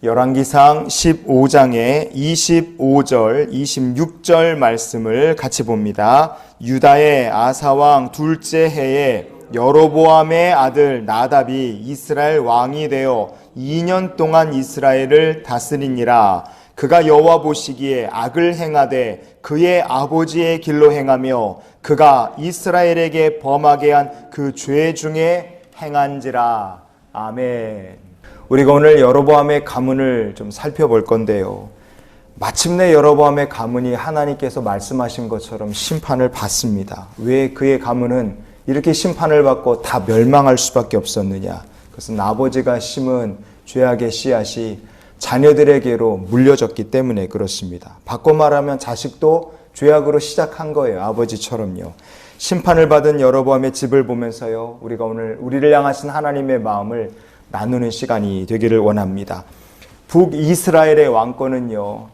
열왕기상 15장의 25절, 26절 말씀을 같이 봅니다. 유다의 아사왕 둘째 해에 여로보암의 아들 나답이 이스라엘 왕이 되어 2년 동안 이스라엘을 다스리니라. 그가 여호와 보시기에 악을 행하되 그의 아버지의 길로 행하며 그가 이스라엘에게 범하게 한 그 죄 중에 행한지라. 아멘. 우리가 오늘 여로보암의 가문을 좀 살펴볼 건데요. 마침내 여로보암의 가문이 하나님께서 말씀하신 것처럼 심판을 받습니다. 왜 그의 가문은 이렇게 심판을 받고 다 멸망할 수밖에 없었느냐? 그것은 아버지가 심은 죄악의 씨앗이 자녀들에게로 물려졌기 때문에 그렇습니다. 바꿔 말하면 자식도 죄악으로 시작한 거예요. 아버지처럼요. 심판을 받은 여로보암의 집을 보면서요, 우리가 오늘 우리를 향하신 하나님의 마음을 나누는 시간이 되기를 원합니다. 북이스라엘의 왕권은요,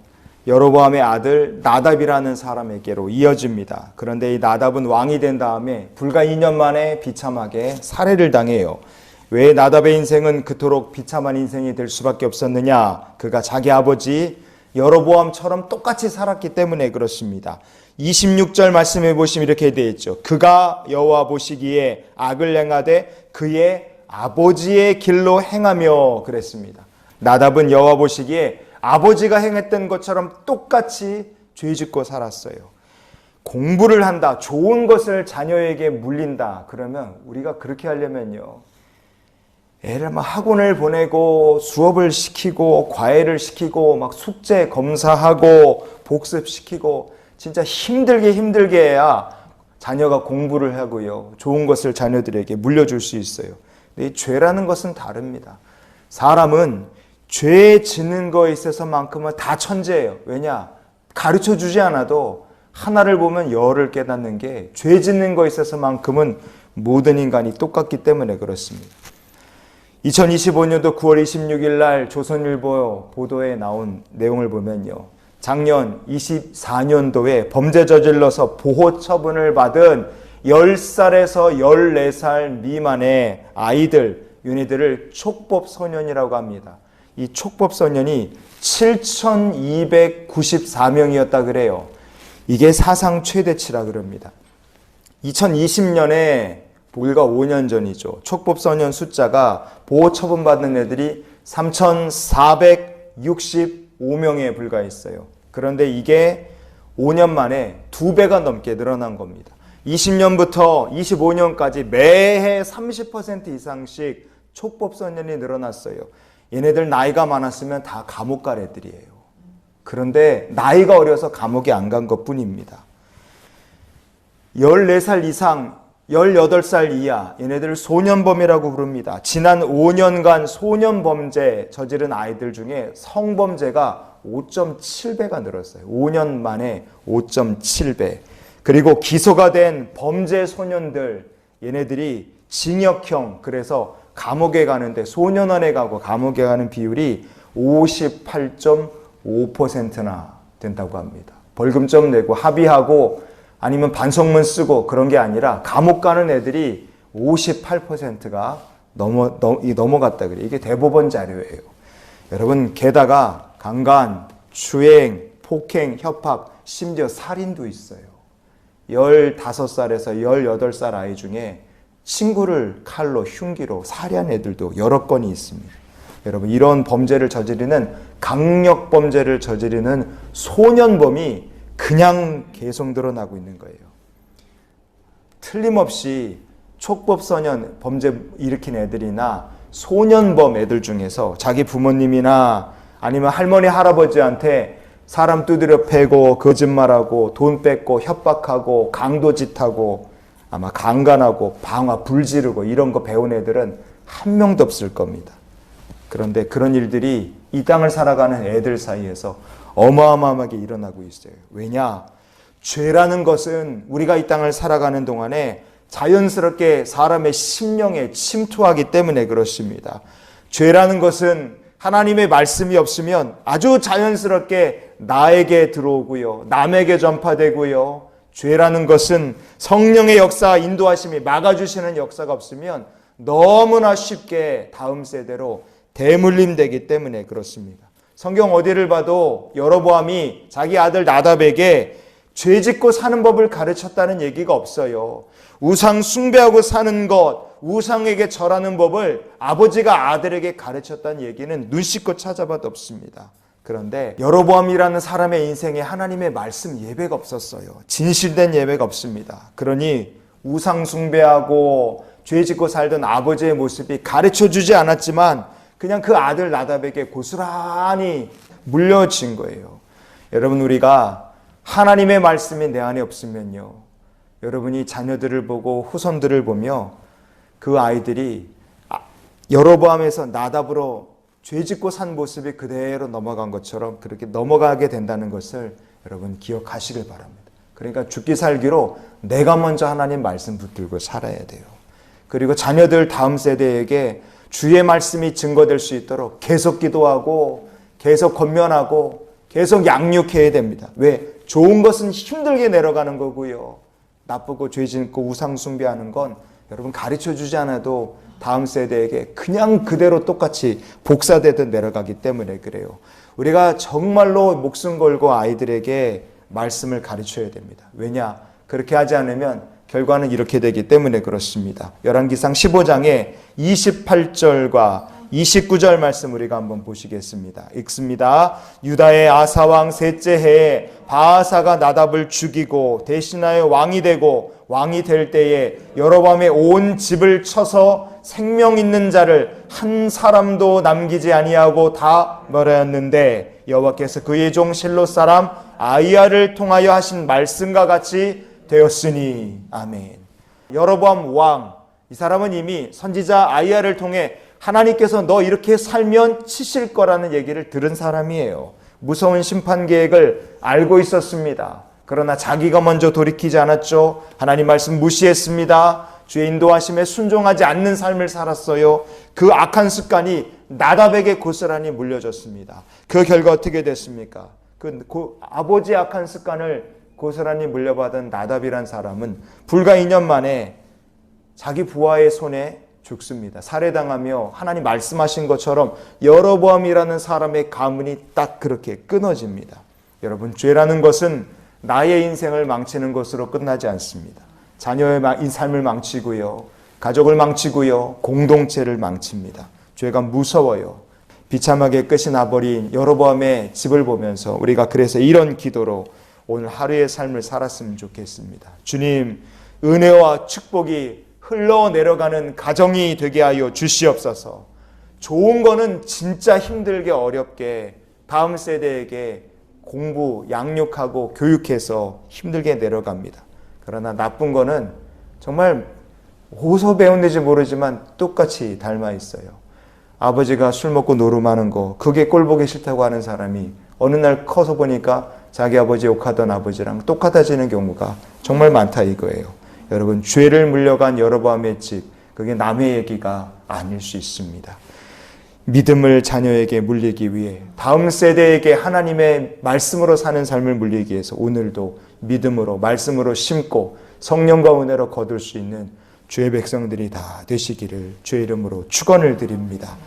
여로보암의 아들 나답이라는 사람에게로 이어집니다. 그런데 이 나답은 왕이 된 다음에 불과 2년 만에 비참하게 살해를 당해요. 왜 나답의 인생은 그토록 비참한 인생이 될 수밖에 없었느냐? 그가 자기 아버지 여로보암처럼 똑같이 살았기 때문에 그렇습니다. 26절 말씀해 보시면 이렇게 되어 있죠. 그가 여호와 보시기에 악을 행하되 그의 아버지의 길로 행하며 그랬습니다. 나답은 여호와 보시기에 아버지가 행했던 것처럼 똑같이 죄짓고 살았어요. 공부를 한다, 좋은 것을 자녀에게 물린다. 그러면 우리가 그렇게 하려면요, 애를 막 학원을 보내고 수업을 시키고 과외를 시키고 막 숙제 검사하고 복습시키고 진짜 힘들게 해야 자녀가 공부를 하고요, 좋은 것을 자녀들에게 물려줄 수 있어요. 근데 이 죄라는 것은 다릅니다. 사람은 죄 짓는 거에 있어서만큼은 다 천재예요. 왜냐? 가르쳐 주지 않아도 하나를 보면 열을 깨닫는 게 죄 짓는 거에 있어서만큼은 모든 인간이 똑같기 때문에 그렇습니다. 2025년도 9월 26일 날 조선일보 보도에 나온 내용을 보면요, 작년 24년도에 범죄 저질러서 보호 처분을 받은 10살에서 14살 미만의 아이들, 얘네들을 촉법소년이라고 합니다. 이 촉법소년이 7,294명이었다 그래요. 이게 사상 최대치라 그럽니다. 2020년에 불과 5년 전이죠. 촉법소년 숫자가 보호 처분받는 애들이 3,465명에 불과했어요. 그런데 이게 5년 만에 2배가 넘게 늘어난 겁니다. 20년부터 25년까지 매해 30% 이상씩 촉법소년이 늘어났어요. 얘네들 나이가 많았으면 다 감옥 갈 애들이에요. 그런데 나이가 어려서 감옥에 안 간 것뿐입니다. 14살 이상, 18살 이하, 얘네들을 소년범이라고 부릅니다. 지난 5년간 소년범죄 저지른 아이들 중에 성범죄가 5.7배가 늘었어요. 5년 만에 5.7배. 그리고 기소가 된 범죄 소년들, 얘네들이 징역형, 그래서 감옥에 가는데, 소년원에 가고 감옥에 가는 비율이 58.5%나 된다고 합니다. 벌금 좀 내고 합의하고 아니면 반성문 쓰고 그런 게 아니라 감옥 가는 애들이 58%가 넘어갔다 그래요. 이게 대법원 자료예요. 여러분, 게다가 강간, 추행, 폭행, 협박, 심지어 살인도 있어요. 15살에서 18살 아이 중에 친구를 칼로, 흉기로 살해한 애들도 여러 건이 있습니다. 여러분, 이런 범죄를 저지르는, 강력 범죄를 저지르는 소년범이 그냥 계속 늘어나고 있는 거예요. 틀림없이 촉법소년 범죄 일으킨 애들이나 소년범 애들 중에서 자기 부모님이나 아니면 할머니, 할아버지한테 사람 두드려 패고 거짓말하고 돈 뺏고 협박하고 강도짓하고 아마 강간하고 방화, 불 지르고 이런 거 배운 애들은 한 명도 없을 겁니다. 그런데 그런 일들이 이 땅을 살아가는 애들 사이에서 어마어마하게 일어나고 있어요. 왜냐? 죄라는 것은 우리가 이 땅을 살아가는 동안에 자연스럽게 사람의 심령에 침투하기 때문에 그렇습니다. 죄라는 것은 하나님의 말씀이 없으면 아주 자연스럽게 나에게 들어오고요, 남에게 전파되고요. 죄라는 것은 성령의 역사, 인도하심이 막아주시는 역사가 없으면 너무나 쉽게 다음 세대로 대물림되기 때문에 그렇습니다. 성경 어디를 봐도 여로보암이 자기 아들 나답에게 죄짓고 사는 법을 가르쳤다는 얘기가 없어요. 우상 숭배하고 사는 것, 우상에게 절하는 법을 아버지가 아들에게 가르쳤다는 얘기는 눈 씻고 찾아봐도 없습니다. 그런데 여로보암이라는 사람의 인생에 하나님의 말씀 예배가 없었어요. 진실된 예배가 없습니다. 그러니 우상 숭배하고 죄짓고 살던 아버지의 모습이 가르쳐주지 않았지만 그냥 그 아들 나답에게 고스란히 물려진 거예요. 여러분, 우리가 하나님의 말씀이 내 안에 없으면요, 여러분이 자녀들을 보고 후손들을 보며 그 아이들이 여로보암에서 나답으로 죄짓고 산 모습이 그대로 넘어간 것처럼 그렇게 넘어가게 된다는 것을 여러분 기억하시길 바랍니다. 그러니까 죽기 살기로 내가 먼저 하나님 말씀 붙들고 살아야 돼요. 그리고 자녀들 다음 세대에게 주의 말씀이 증거될 수 있도록 계속 기도하고 계속 권면하고 계속 양육해야 됩니다. 왜? 좋은 것은 힘들게 내려가는 거고요. 나쁘고 죄 짓고 우상 숭배하는 건 여러분 가르쳐주지 않아도 다음 세대에게 그냥 그대로 똑같이 복사되듯 내려가기 때문에 그래요. 우리가 정말로 목숨 걸고 아이들에게 말씀을 가르쳐야 됩니다. 왜냐? 그렇게 하지 않으면 결과는 이렇게 되기 때문에 그렇습니다. 열왕기상 15장에 28절과 29절 말씀 우리가 한번 보시겠습니다. 읽습니다. 유다의 아사왕 셋째 해에 바아사가 나답을 죽이고 대신하여 왕이 되고 왕이 될 때에 여로보암의 온 집을 쳐서 생명 있는 자를 한 사람도 남기지 아니하고 다 멸하였는데 여호와께서 그의 종 실로 사람 아이야를 통하여 하신 말씀과 같이 되었으니. 아멘. 여로보암 왕, 이 사람은 이미 선지자 아이야를 통해 하나님께서 너 이렇게 살면 치실 거라는 얘기를 들은 사람이에요. 무서운 심판 계획을 알고 있었습니다. 그러나 자기가 먼저 돌이키지 않았죠. 하나님 말씀 무시했습니다. 주의 인도하심에 순종하지 않는 삶을 살았어요. 그 악한 습관이 나답에게 고스란히 물려졌습니다. 그 결과 어떻게 됐습니까? 아버지의 악한 습관을 고스란히 물려받은 나답이란 사람은 불과 2년 만에 자기 부하의 손에 죽습니다. 살해당하며 하나님 말씀하신 것처럼 여로보암이라는 사람의 가문이 딱 그렇게 끊어집니다. 여러분, 죄라는 것은 나의 인생을 망치는 것으로 끝나지 않습니다. 자녀의 삶을 망치고요, 가족을 망치고요, 공동체를 망칩니다. 죄가 무서워요. 비참하게 끝이 나버린 여로보암의 집을 보면서 우리가 그래서 이런 기도로 오늘 하루의 삶을 살았으면 좋겠습니다. 주님, 은혜와 축복이 흘러내려가는 가정이 되게 하여 주시옵소서. 좋은 거는 진짜 힘들게 어렵게 다음 세대에게 공부, 양육하고 교육해서 힘들게 내려갑니다. 그러나 나쁜 거는 정말 어디서 배웠는지 모르지만 똑같이 닮아 있어요. 아버지가 술 먹고 노름하는 거, 그게 꼴보기 싫다고 하는 사람이 어느 날 커서 보니까 자기 아버지 욕하던 아버지랑 똑같아지는 경우가 정말 많다 이거예요. 여러분, 죄를 물려간 여로보암의 집, 그게 남의 얘기가 아닐 수 있습니다. 믿음을 자녀에게 물리기 위해, 다음 세대에게 하나님의 말씀으로 사는 삶을 물리기 위해서 오늘도 믿음으로, 말씀으로 심고 성령과 은혜로 거둘 수 있는 주의 백성들이 다 되시기를 주의 이름으로 축원을 드립니다.